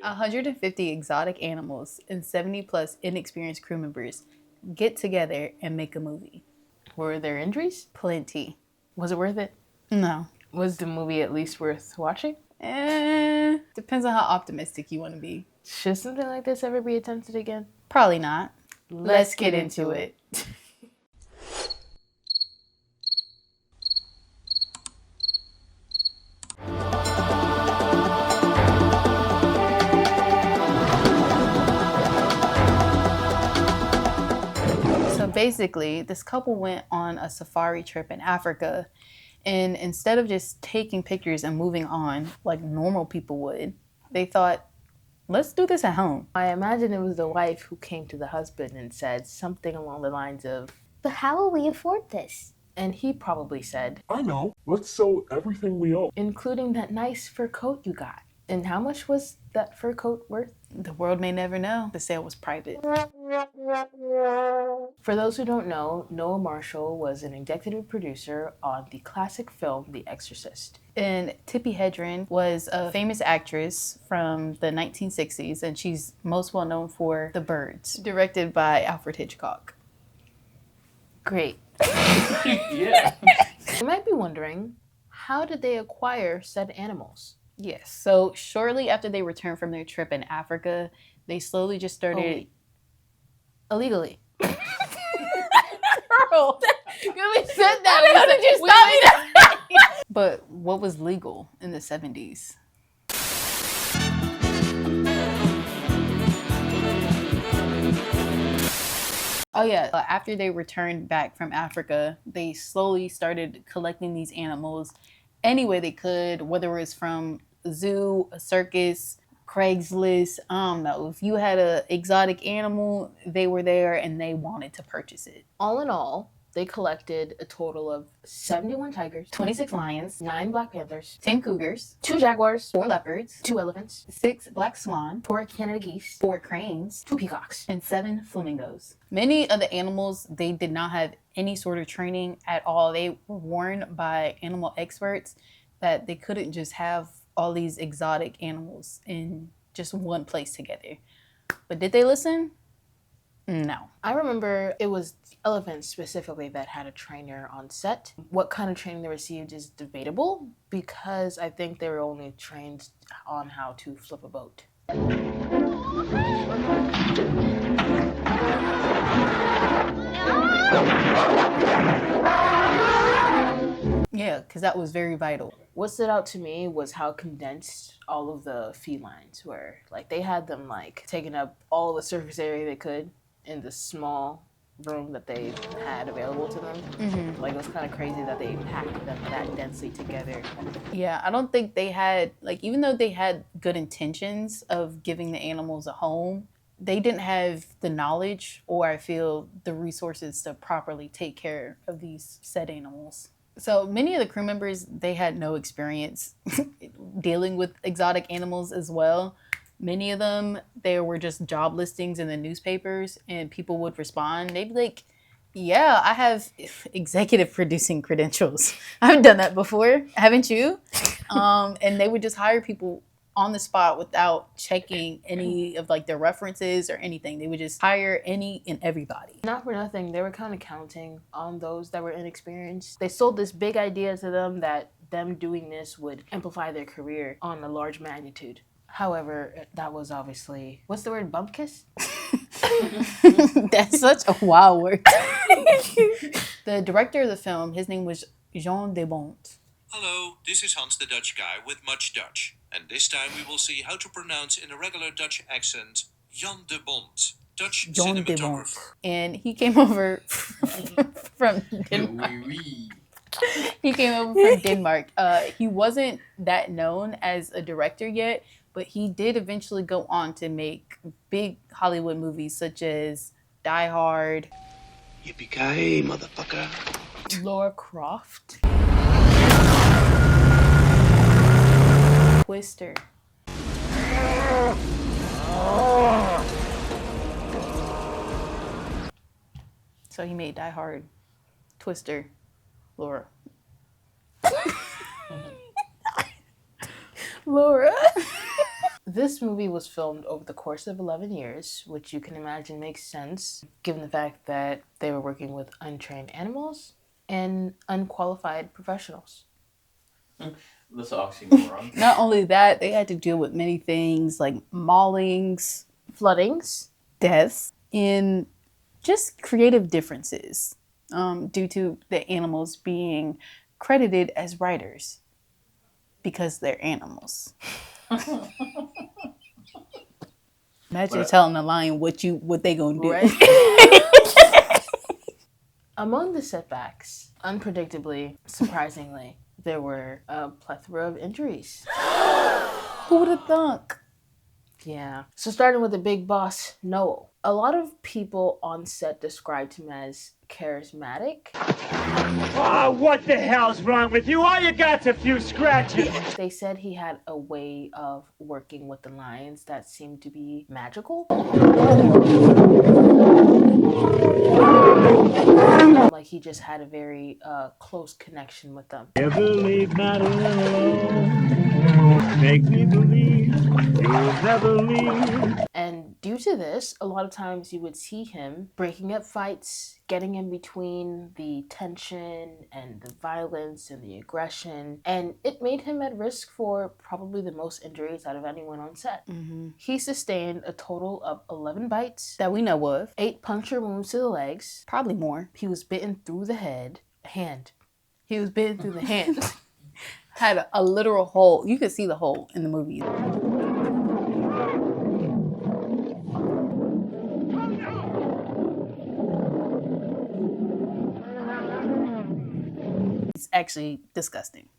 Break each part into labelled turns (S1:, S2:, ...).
S1: 150 exotic animals and 70 plus inexperienced crew members get together and make a movie.
S2: Were there injuries?
S1: Plenty.
S2: Was it worth it?
S1: No.
S2: Was the movie at least worth watching?
S1: Depends on how optimistic you want to be.
S2: Should something like this ever be attempted again?
S1: Probably not.
S2: Let's get into it.
S1: So basically, this couple went on a safari trip in Africa, and instead of just taking pictures and moving on like normal people would, they thought, let's do this at home.
S2: I imagine it was the wife who came to the husband and said something along the lines of,
S3: "But how will we afford this?"
S2: and he probably said,
S4: "I know. Let's sell everything we own,
S2: including that nice fur coat you got." And how much was that fur coat worth?
S1: The world may never know. The sale was private.
S2: For those who don't know, Noel Marshall was an executive producer on the classic film The Exorcist.
S1: And Tippi Hedren was a famous actress from the 1960s, and she's most well known for The Birds, directed by Alfred Hitchcock.
S2: Great.
S4: Yeah.
S2: You might be wondering, how did they acquire said animals?
S1: Yes, so shortly after they returned from their trip in Africa, they slowly just started...
S2: Illegally.
S1: Girl,
S2: We said that.
S1: how did you stop me that? But what was legal in the 70s? Oh yeah, after they returned back from Africa, they slowly started collecting these animals any way they could, whether it was from a zoo, a circus, Craigslist. I don't know. If you had an exotic animal, they were there and they wanted to purchase it.
S2: All in all, they collected a total of 71 tigers,
S1: 26 lions,
S2: 9 black panthers,
S1: 10 cougars,
S2: 2 jaguars,
S1: 4 leopards,
S2: 2 elephants,
S1: 6 black swan,
S2: 4 Canada geese,
S1: 4 cranes,
S2: 2 peacocks,
S1: and 7 flamingos. Many of the animals, they did not have any sort of training at all. They were warned by animal experts that they couldn't just have all these exotic animals in just one place together. But did they listen? No.
S2: I remember it was elephants specifically that had a trainer on set. What kind of training they received is debatable because I think they were only trained on how to flip a boat.
S1: Yeah, because that was very vital.
S2: What stood out to me was how condensed all of the felines were. Like, they had them, like, taking up all of the surface area they could in the small room that they had available to them. Mm-hmm. Like, it was kind of crazy that they packed them that densely together.
S1: Yeah, I don't think they had, like, even though they had good intentions of giving the animals a home, they didn't have the knowledge or, I feel, the resources to properly take care of these said animals. So many of the crew members, they had no experience dealing with exotic animals as well. Many of them, there were just job listings in the newspapers and people would respond. They'd be like, yeah, I have executive producing credentials. I've done that before. Haven't you? And they would just hire people on the spot without checking any of like their references or anything. They would just hire any and everybody.
S2: Not for nothing, they were kind of counting on those that were inexperienced. They sold this big idea to them that them doing this would amplify their career on a large magnitude. However, that was obviously, what's the word, bump kiss?
S1: That's such a wild word. The director of the film, his name was Jean de Bont.
S5: Hello, this is Hans the Dutch guy with Much Dutch. And this time we will see how to pronounce in a regular Dutch accent, Jan de Bont, Dutch
S1: Jean de Bont.
S5: cinematographer.
S1: And he came over from Denmark. He came over from Denmark. He wasn't that known as a director yet, but he did eventually go on to make big Hollywood movies such as Die Hard.
S6: Yippee-ki-yay, motherfucker.
S2: Laura Croft.
S1: Twister. So he made Die Hard, Twister, Laura. Laura.
S2: This movie was filmed over the course of 11 years, which you can imagine makes sense given the fact that they were working with untrained animals and unqualified professionals.
S7: That's an oxymoron.
S1: Not only that, they had to deal with many things like maulings,
S2: Floodings.
S1: deaths, and just creative differences due to the animals being credited as writers because they're animals. Imagine telling a lion what they gonna do.
S2: Right? Among the setbacks, unpredictably, surprisingly, there were a plethora of injuries.
S1: Who would have thunk?
S2: Yeah. So starting with the big boss, Noel. A lot of people on set described him as charismatic.
S8: Oh, what the hell's wrong with you? All you got's a few scratches.
S2: They said he had a way of working with the lions that seemed to be magical. Like he just had a very close connection with them.
S8: Never leave Madeline alone. Make me believe you'll never leave.
S2: And due to this, a lot of times you would see him breaking up fights, getting in between the tension and the violence and the aggression, and it made him at risk for probably the most injuries out of anyone on set.
S1: Mm-hmm.
S2: He sustained a total of 11 bites,
S1: That we know of.
S2: 8 puncture wounds to the legs.
S1: Probably more.
S2: He was bitten through the hand. He was bitten through the hand.
S1: Had a literal hole. You could see the hole in the movie. It's actually disgusting.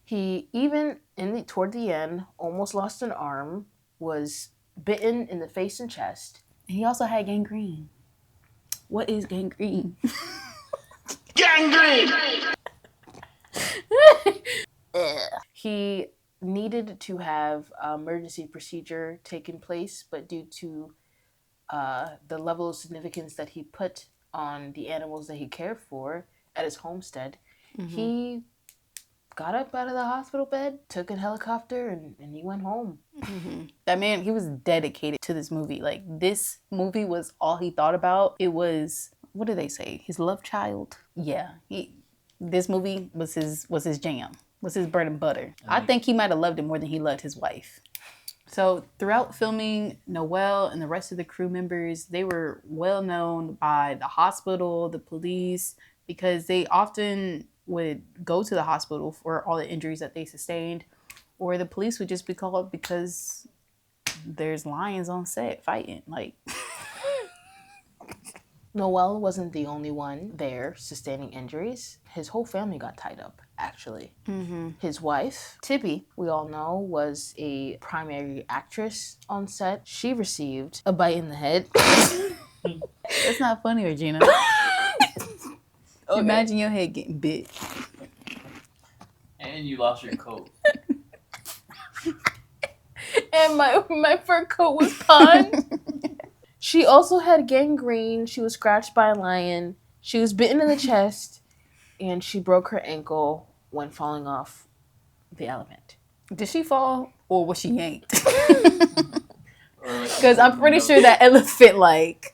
S2: He even toward the end almost lost an arm, was bitten in the face and chest.
S1: He also had gangrene. What is gangrene?
S6: Gangrene!
S2: He needed to have an emergency procedure taken place, but due to the level of significance that he put on the animals that he cared for at his homestead, he got up out of the hospital bed, took a helicopter, and he went home.
S1: That man, he was dedicated to this movie. Like, this movie was all he thought about. It was, what do they say? His love child? Yeah. This movie was his jam. Was his bread and butter. I think he might have loved it more than he loved his wife. So throughout filming, Noel and the rest of the crew members, they were well known by the hospital, the police, because they often would go to the hospital for all the injuries that they sustained, or the police would just be called because there's lions on set fighting. Like,
S2: Noel wasn't the only one there sustaining injuries. His whole family got tied up, actually. His wife, Tippi, we all know, was a primary actress on set. She received a bite in the head.
S1: that's not funny, Regina.
S2: Okay.
S1: Imagine your head getting bit.
S7: And you lost your coat.
S2: And my fur coat was pawned. She also had gangrene. She was scratched by a lion. She was bitten in the chest. And she broke her ankle when falling off the elephant.
S1: Did she fall or was she yanked? Because I'm pretty sure that elephant like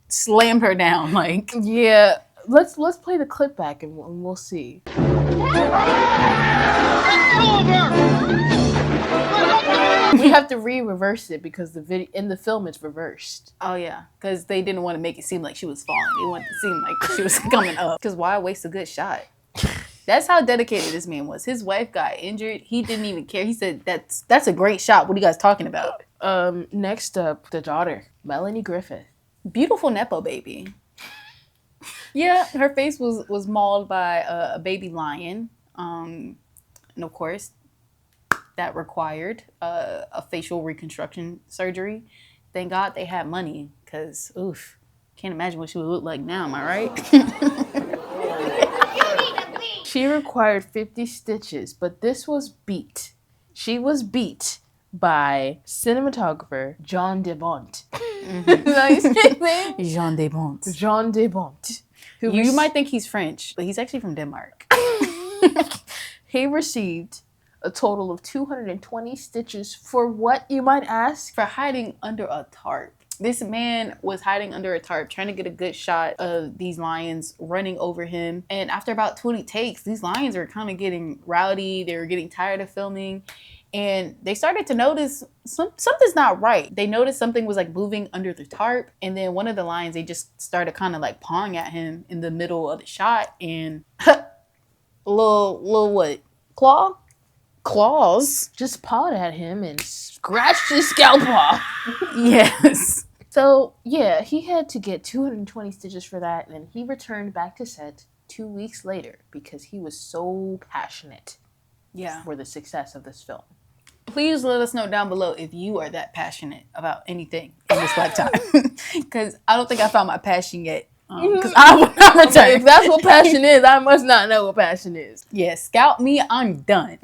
S1: slammed her down. Like,
S2: Yeah, let's play the clip back and we'll see. We have to reverse it because the video in the film it's reversed.
S1: oh yeah, because they didn't want to make it seem like she was falling. They wanted to seem like she was coming up. Because why waste a good shot? That's how dedicated this man was. His wife got injured. He didn't even care. He said, "That's a great shot. What are you guys talking about?"
S2: Next up, the daughter, Melanie Griffith.
S1: Beautiful nepo baby. Yeah, her face was mauled by a baby lion, and of course, that required a facial reconstruction surgery. Thank God they had money, because oof, can't imagine what she would look like now. Am I right?
S2: She required 50 stitches, but this was beat. She was beat by cinematographer John DeBont.
S1: Jean de Bont.
S2: John DeBont.
S1: You might think he's French, but he's actually from Denmark.
S2: He received a total of 220 stitches for what, you might ask?
S1: For hiding under a tarp. This man was hiding under a tarp trying to get a good shot of these lions running over him. And after about 20 takes, these lions are kind of getting rowdy. They were getting tired of filming. And they started to notice something's not right. They noticed something was like moving under the tarp. And then one of the lions, they just started kind of like pawing at him in the middle of the shot. And little what? Claws
S2: just pawed at him and scratched his scalp off.
S1: Yes.
S2: So, yeah, he had to get 220 stitches for that, and he returned back to set 2 weeks later because he was so passionate for the success of this film.
S1: Please let us know down below if you are that passionate about anything in this lifetime. Because I don't think I found my passion yet. Because I will not return.
S2: If that's what passion is, I must not know what passion is.
S1: Yeah, scout me, I'm done.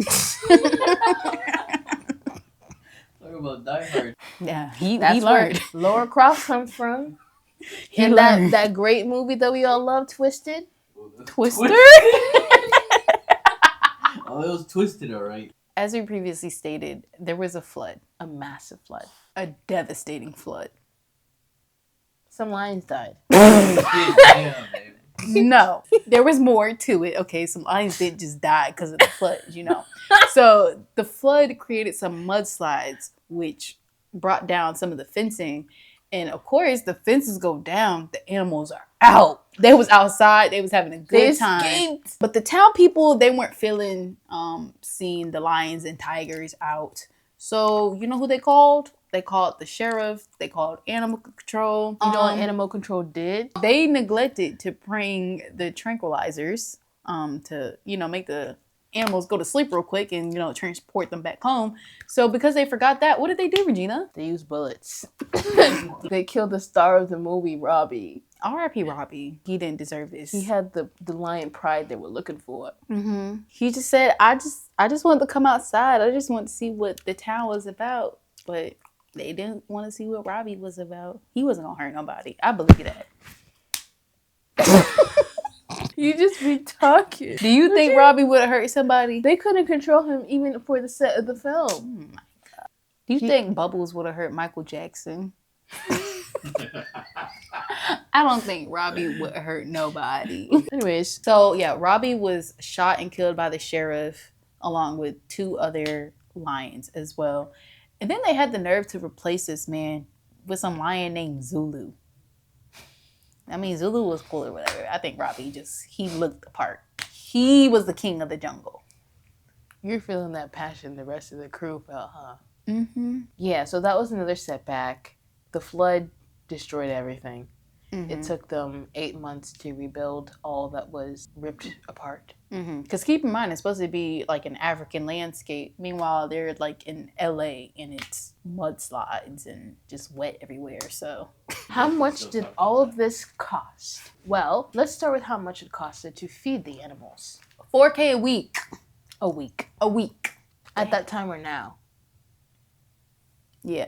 S7: About Die Hard.
S1: Yeah, he
S2: That's
S1: learned.
S2: where Laura Croft comes from.
S1: He
S2: And
S1: learned.
S2: that great movie that we all love, Twisted.
S1: Twister?
S7: Oh, it was Twisted, alright.
S1: As we previously stated, there was a flood.
S2: A massive flood.
S1: A devastating flood.
S2: Some lions died.
S7: Damn, baby.
S1: No, there was more to it. Okay, some lions didn't just die because of the flood, you know. So the flood created some mudslides, which brought down some of the fencing. And of course, the fences go down, the animals are out. They was outside, they was having a good time.
S2: Escaped.
S1: But the town people, they weren't feeling seeing the lions and tigers out. So you know who they called? They called the sheriff. They called animal control.
S2: You know what animal control did?
S1: They neglected to bring the tranquilizers to, you know, make the animals go to sleep real quick and, you know, transport them back home. So because they forgot that, what did they do, Regina?
S2: They used bullets. They killed the star of the movie, Robbie.
S1: R.I.P. Robbie. He didn't deserve this.
S2: He had the lion pride they were looking for.
S1: Mm-hmm. He just said, I just wanted to come outside. I just wanted to see what the town was about. But they didn't want to see what Robbie was about. He wasn't going to hurt nobody. I believe that.
S2: You just be talking.
S1: Do you think Robbie would have hurt somebody?
S2: They couldn't control him even for the set of the film.
S1: Oh my God. Do you think Bubbles would have hurt Michael Jackson? I don't think Robbie would hurt nobody.
S2: Anyways,
S1: So yeah, Robbie was shot and killed by the sheriff along with 2 other lions as well. And then they had the nerve to replace this man with some lion named Zulu. I mean, Zulu was cool or whatever. I think Robbie he looked the part. He was the king of the jungle.
S2: you're feeling that passion the rest of the crew felt, huh?
S1: Mm-hmm.
S2: Yeah, so that was another setback. The flood destroyed everything.
S1: Mm-hmm.
S2: It took them 8 months to rebuild all that was ripped apart.
S1: Because keep in mind, it's supposed to be like an African landscape. Meanwhile, they're like in LA and it's mudslides and just wet everywhere. So
S2: How much did all of this cost? Well, let's start with how much it costed to feed the animals.
S1: $4K a week.
S2: A week.
S1: A week.
S2: At that time or now?
S1: Yeah.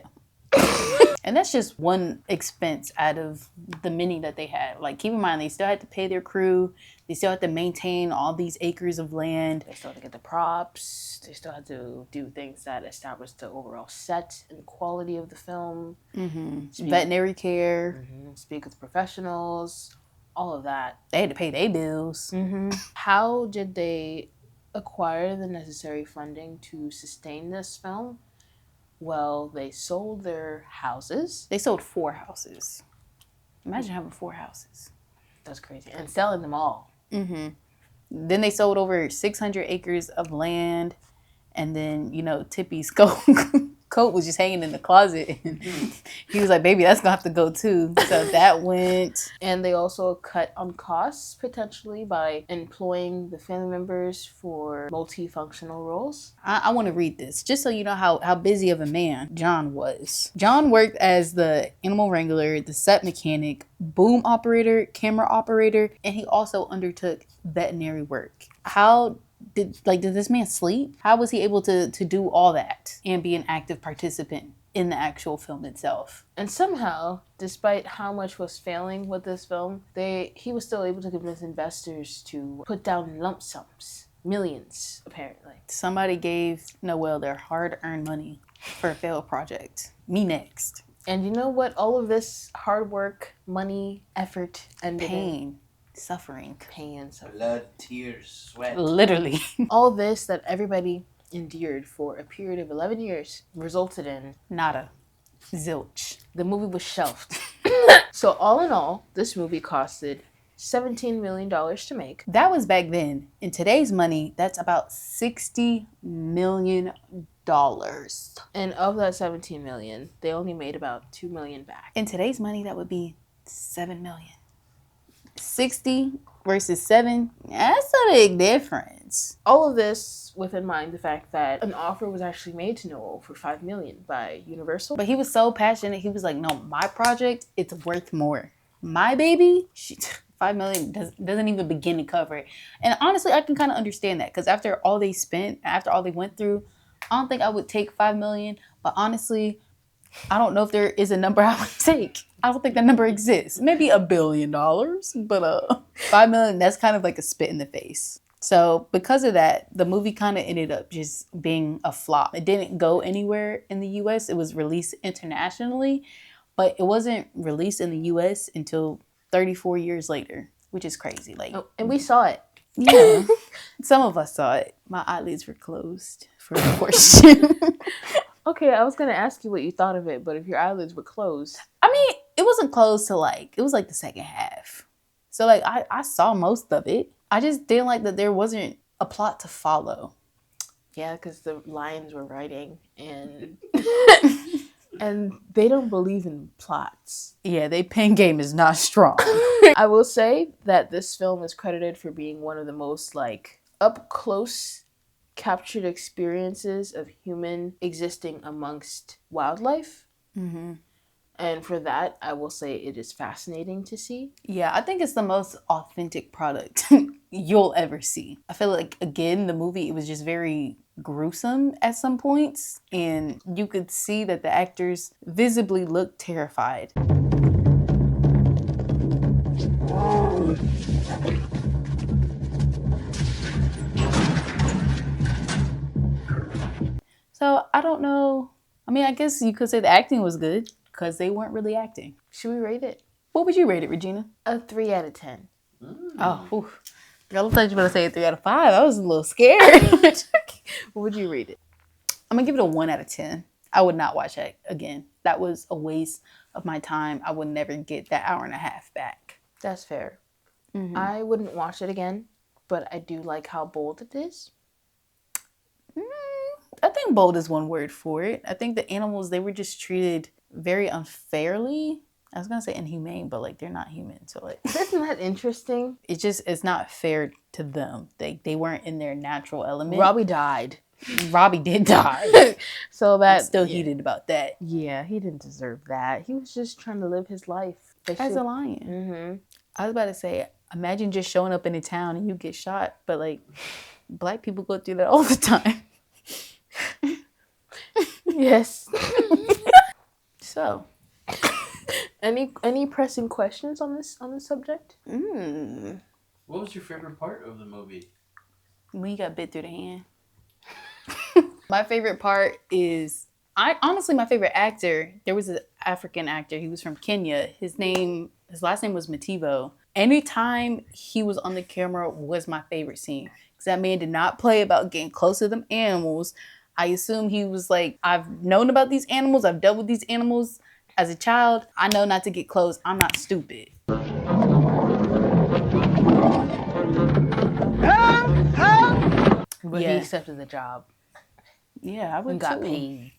S1: And that's just one expense out of the many that they had. Like, keep in mind, they still had to pay their crew. They still had to maintain all these acres of land.
S2: They still had to get the props. They still had to do things that established the overall set and quality of the film.
S1: Veterinary care.
S2: Speak with professionals. All of that.
S1: They had to pay their bills.
S2: How did they acquire the necessary funding to sustain this film? Well, they sold their houses.
S1: They sold 4 houses. Imagine having 4 houses.
S2: That's crazy. And selling them all.
S1: Then they sold over 600 acres of land. And then, you know, Tippi's coat was just hanging in the closet. And he was like, baby, that's going to have to go too. So that went.
S2: And they also cut on costs, potentially, by employing the family members for multifunctional roles.
S1: I want to read this just so you know how busy of a man John was. John worked as the animal wrangler, the set mechanic, boom operator, camera operator, and he also undertook veterinary work. How did this man sleep? How was he able to do all that and be an active participant in the actual film itself?
S2: And somehow, despite how much was failing with this film, he was still able to convince investors to put down lump sums Millions, apparently.
S1: Somebody gave Noel their hard-earned money for a failed project. Me next.
S2: And you know what? All of this hard work, money, effort, and
S1: Pain, suffering.
S2: pain, so
S7: Blood, tears, sweat.
S1: Literally.
S2: all this that everybody endured for a period of 11 years resulted in
S1: Nada. Zilch.
S2: the movie was shelved. So all in all, this movie costed $17 million to make.
S1: That was back then. In today's money, that's about $60 million.
S2: And of that 17 million, they only made about 2 million back.
S1: In today's money, that would be $7 million. 60 versus 7, that's a big difference.
S2: All of this with in mind the fact that an offer was actually made to Noel for $5 million by Universal.
S1: But he was so passionate. He was like, no, my project, it's worth more. My baby, $5 million doesn't even begin to cover it. And honestly, I can kind of understand that because after all they spent, after all they went through, I don't think I would take $5 million. But honestly, I don't know if there is a number I would take. I don't think that number exists. Maybe $1 billion, but $5 million, that's kind of like a spit in the face. So because of that, the movie kind of ended up just being a flop. It didn't go anywhere in the US. It was released internationally, but it wasn't released in the US until 34 years later, which is crazy. Like,
S2: And we saw it.
S1: yeah, some of us saw it. My eyelids were closed for a portion.
S2: Okay, I was going to ask you what you thought of it, but if your eyelids were closed.
S1: I mean, it wasn't close to it was like the second half. So like I saw most of it. I just didn't like that there wasn't a plot to follow.
S2: Yeah, because the lions were writing and and they don't believe in plots.
S1: Yeah, they pen game is not strong.
S2: I will say that this film is credited for being one of the most up close captured experiences of human existing amongst wildlife.
S1: Mm-hmm.
S2: And for that, I will say it is fascinating to see.
S1: Yeah, I think it's the most authentic product you'll ever see. I feel like, again, the movie, it was just very gruesome at some points. And you could see that the actors visibly looked terrified. So, I don't know. I mean, I guess you could say the acting was good because they weren't really acting.
S2: Should we rate it?
S1: What would you rate it, Regina?
S2: A 3 out of 10.
S1: Oh, oof. Girl, I thought you were going to say a 3 out of 5. I was a little scared.
S2: What would you rate it?
S1: I'm going to give it a 1 out of 10. I would not watch that again. That was a waste of my time. I would never get that hour and a half back.
S2: That's fair.
S1: Mm-hmm.
S2: I wouldn't watch it again, but I do like how bold it is.
S1: I think bold is one word for it. I think the animals, they were just treated very unfairly. I was going to say inhumane, but they're not human. So
S2: Isn't that interesting?
S1: it's not fair to them. They weren't in their natural element.
S2: Robbie died.
S1: Robbie did die.
S2: So
S1: I'm
S2: that
S1: still heated about that.
S2: Yeah, he didn't deserve that. He was just trying to live his life.
S1: As a lion.
S2: Mm-hmm.
S1: I was about to say, imagine just showing up in a town and you get shot, but black people go through that all the time.
S2: Yes.
S1: So,
S2: any pressing questions on this subject?
S7: What was your favorite part of the movie?
S1: when you got bit through the hand. My favorite part is, honestly, my favorite actor, there was an African actor. He was from Kenya. His last name was Mativo. Anytime he was on the camera was my favorite scene. Because that man did not play about getting close to them animals. I assume he was like, I've known about these animals. I've dealt with these animals as a child. I know not to get close. I'm not stupid.
S2: But he accepted the job
S1: Yeah, I would
S2: and got
S1: too.
S2: paid.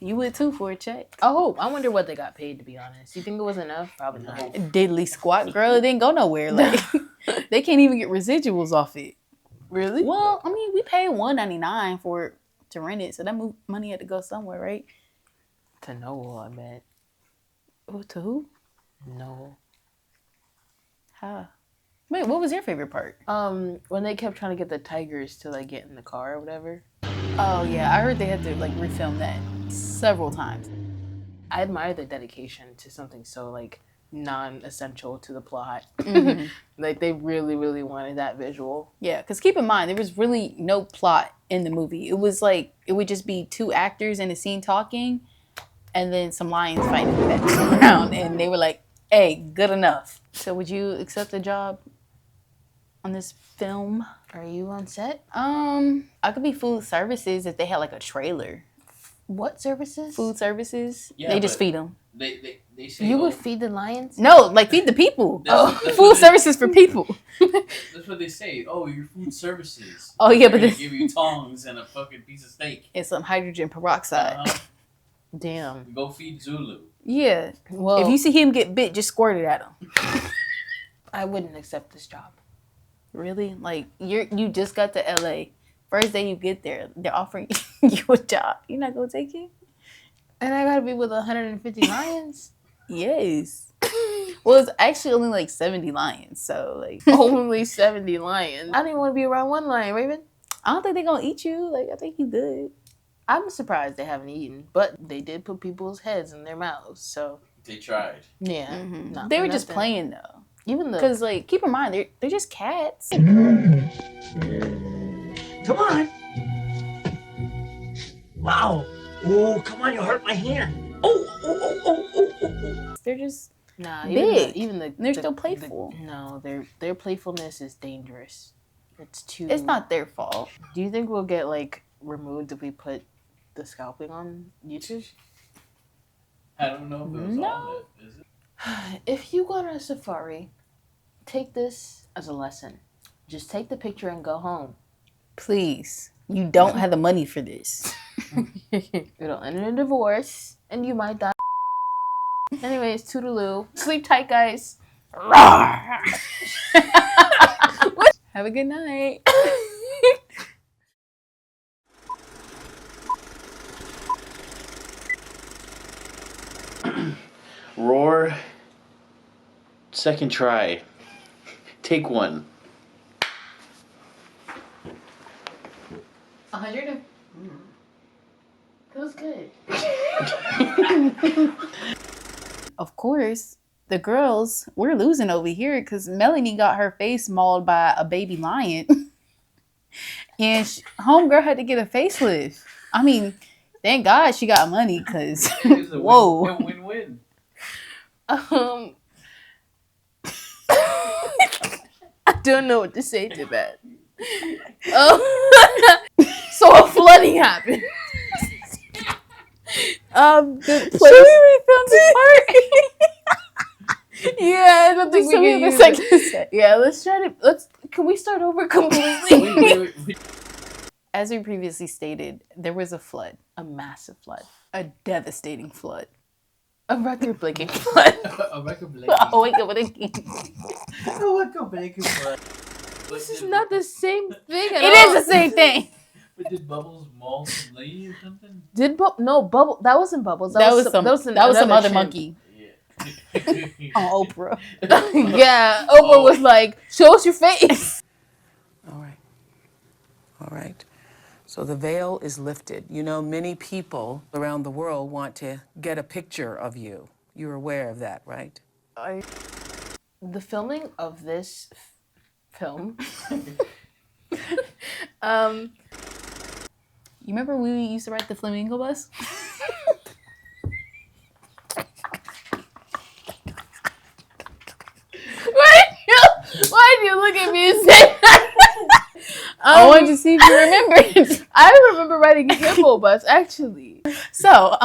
S1: You would too for a check.
S2: Oh, I wonder what they got paid, to be honest. You think it was enough? Probably not.
S1: Diddly squat, girl. It didn't go nowhere. They can't even get residuals off it.
S2: Really?
S1: Well, I mean, we paid $199 for it to rent it, so that money had to go somewhere, right?
S2: To Noel, I bet.
S1: Oh, to who?
S2: Noel.
S1: How? Wait, what was your favorite part?
S2: When they kept trying to get the tigers to like get in the car or whatever.
S1: Oh yeah, I heard they had to refilm that several times.
S2: I admire their dedication to something so like non-essential to the plot.
S1: Mhm.
S2: Like they really, really wanted that visual.
S1: Yeah, because keep in mind, there was really no plot in the movie. It was like, it would just be two actors in a scene talking, and then some lions fighting in the background, and they were like, hey, good enough. So would you accept a job on this film?
S2: Are you on set?
S1: I could be food services if they had like a trailer.
S2: What services?
S1: Food services?
S7: Yeah,
S1: they just
S7: but-
S1: feed them.
S7: They say
S2: You
S7: oh,
S2: would feed the lions?
S1: No, like feed the people.
S7: That's
S1: Food
S7: what they-
S1: services for people.
S7: That's what they say. Oh, your food services.
S1: Oh, yeah, but
S7: They're gonna
S1: this-
S7: give you tongs and a fucking piece of steak.
S1: And some hydrogen peroxide.
S2: Damn.
S7: Go feed Zulu.
S1: Yeah.
S2: Well,
S1: If you see him get bit, just squirt it at him.
S2: I wouldn't accept this job.
S1: Really? Like you just got to LA. First day you get there, they're offering you a job. You're not gonna take it?
S2: And I gotta be with 150 lions?
S1: Yes. Well, it's actually only like 70 lions, so like
S2: Only 70 lions. I don't even want to be around one lion, Raven.
S1: I don't think they're gonna eat you. Like I think you good.
S2: I'm surprised they haven't eaten, but they did put people's heads in their mouths, so
S7: They tried.
S2: yeah. not
S1: They
S2: for
S1: were just
S2: nothing.
S1: playing though.
S2: Even the
S1: Because like keep in mind, they're just cats.
S8: Come on. Wow. Oh, come on, you hurt my hand. Oh.
S1: They're just
S2: nah,
S1: big.
S2: even the
S1: They're
S2: the-
S1: still playful.
S2: no, their playfulness is dangerous. It's too.
S1: It's not their fault.
S2: Do you think we'll get like removed if we put the scalping on YouTube?
S7: I don't know if it was
S1: No.
S7: on it. Is it?
S2: If you go on a safari, take this as a lesson. Just take the picture and go home.
S1: Please. You don't have the money for this.
S2: It'll end in a divorce, and you might die. Anyways, toodaloo. Sleep tight, guys.
S1: Have a good night.
S7: Roar. Second try. Take one.
S1: 100.
S2: Feels good.
S1: Of course, the girls, we're losing over here because Melanie got her face mauled by a baby lion. And homegirl had to get a facelift. I mean, thank God she got money because,
S7: It's a
S1: whoa.
S7: win-win.
S2: I don't know what to say to that. So a flooding happened. The place.
S1: Should we refilm this part?
S2: Yeah, I don't think we
S1: Show me
S2: can
S1: the
S2: use
S1: second
S2: it.
S1: set.
S2: Yeah, let's try to. Can we start over completely?
S7: Wait.
S1: As we previously stated, there was a flood,
S2: A massive flood.
S1: a devastating flood.
S2: A record-breaking flood.
S7: A record break.
S1: Oh, wait, go again.
S7: A record breaking flood.
S2: This is not the same thing at
S1: It
S2: all.
S1: is the same thing.
S7: But did Bubbles maul some lady or something?
S2: No, Bubble. That wasn't Bubbles.
S1: That was some
S2: another
S1: other
S2: chimp.
S1: monkey
S7: Yeah.
S1: on Oprah.
S2: Yeah, Oprah was like, "Show us your face."
S9: All right. So the veil is lifted. You know, many people around the world want to get a picture of you. You're aware of that, right?
S2: The filming of this film.
S1: You remember we used to ride the flamingo bus?
S2: Why do you look at me and say that?
S1: I wanted to see if you remembered.
S2: I remember riding a Hippo bus, actually.
S1: So,